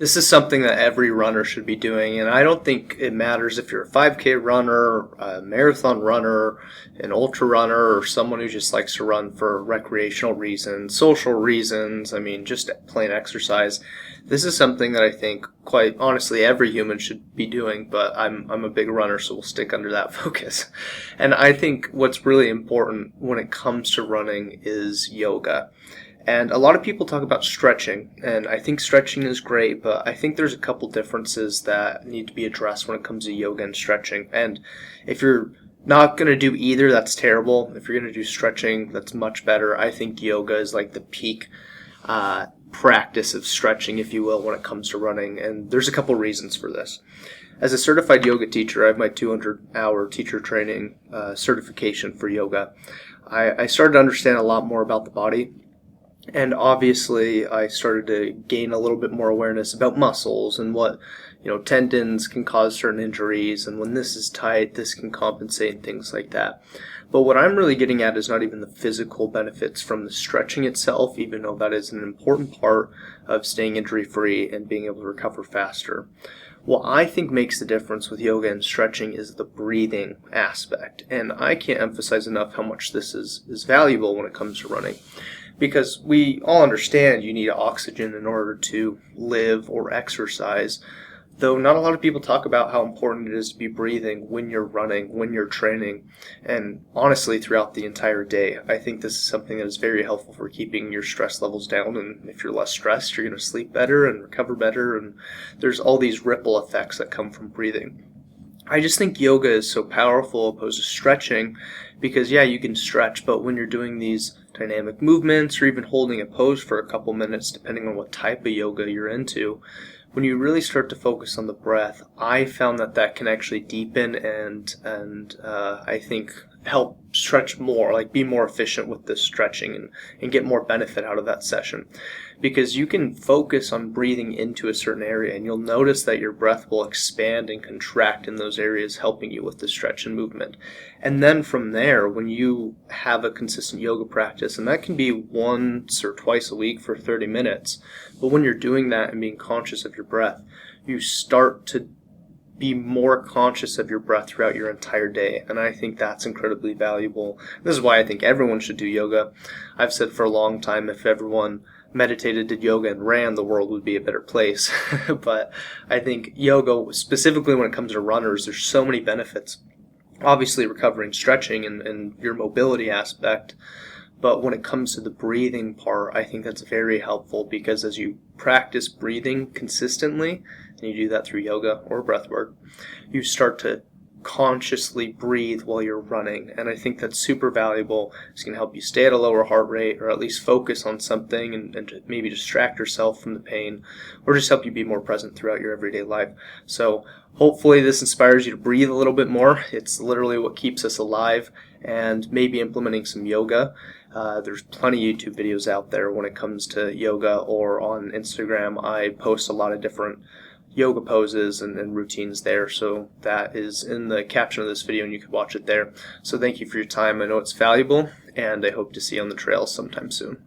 This is something that every runner should be doing, and I don't think it matters if you're a 5K runner, a marathon runner, an ultra runner, or someone who just likes to run for recreational reasons, social reasons, I mean, just plain exercise. This is something that I think, quite honestly, every human should be doing, but I'm a big runner, so we'll stick under that focus. And I think what's really important when it comes to running is yoga. And a lot of people talk about stretching, and I think stretching is great, but I think there's a couple differences that need to be addressed when it comes to yoga and stretching. And if you're not going to do either, that's terrible. If you're going to do stretching, that's much better. I think yoga is like the peak practice of stretching, if you will, when it comes to running. And there's a couple reasons for this. As a certified yoga teacher, I have my 200-hour teacher training certification for yoga. I started to understand a lot more about the body. And obviously, I started to gain a little bit more awareness about muscles and what, tendons can cause certain injuries, and when this is tight, this can compensate and things like that. But what I'm really getting at is not even the physical benefits from the stretching itself, even though that is an important part of staying injury-free and being able to recover faster. What I think makes the difference with yoga and stretching is the breathing aspect, and I can't emphasize enough how much this is valuable when it comes to running. Because we all understand you need oxygen in order to live or exercise, though not a lot of people talk about how important it is to be breathing when you're running, when you're training, and honestly throughout the entire day. I think this is something that is very helpful for keeping your stress levels down, and if you're less stressed, you're going to sleep better and recover better, and there's all these ripple effects that come from breathing. I just think yoga is so powerful opposed to stretching because, yeah, you can stretch, but when you're doing these dynamic movements or even holding a pose for a couple minutes, depending on what type of yoga you're into, when you really start to focus on the breath, I found that can actually deepen and I think help stretch more, like be more efficient with the stretching and get more benefit out of that session. Because you can focus on breathing into a certain area and you'll notice that your breath will expand and contract in those areas, helping you with the stretch and movement. And then from there, when you have a consistent yoga practice, and that can be once or twice a week for 30 minutes, but when you're doing that and being conscious of your breath, you start to be more conscious of your breath throughout your entire day, and I think that's incredibly valuable. This is why I think everyone should do yoga. I've said for a long time, if everyone meditated, did yoga, and ran, the world would be a better place. But I think yoga, specifically when it comes to runners, there's so many benefits. Obviously recovering, stretching, and your mobility aspect. But when it comes to the breathing part, I think that's very helpful because as you practice breathing consistently, and you do that through yoga or breath work, you start to consciously breathe while you're running. And I think that's super valuable. It's going to help you stay at a lower heart rate or at least focus on something and maybe distract yourself from the pain or just help you be more present throughout your everyday life. So hopefully this inspires you to breathe a little bit more. It's literally what keeps us alive, and maybe implementing some yoga. There's plenty of YouTube videos out there when it comes to yoga, or on Instagram I post a lot of different yoga poses and routines there, so that is in the caption of this video and you can watch it there. So thank you for your time. I know it's valuable, and I hope to see you on the trail sometime soon.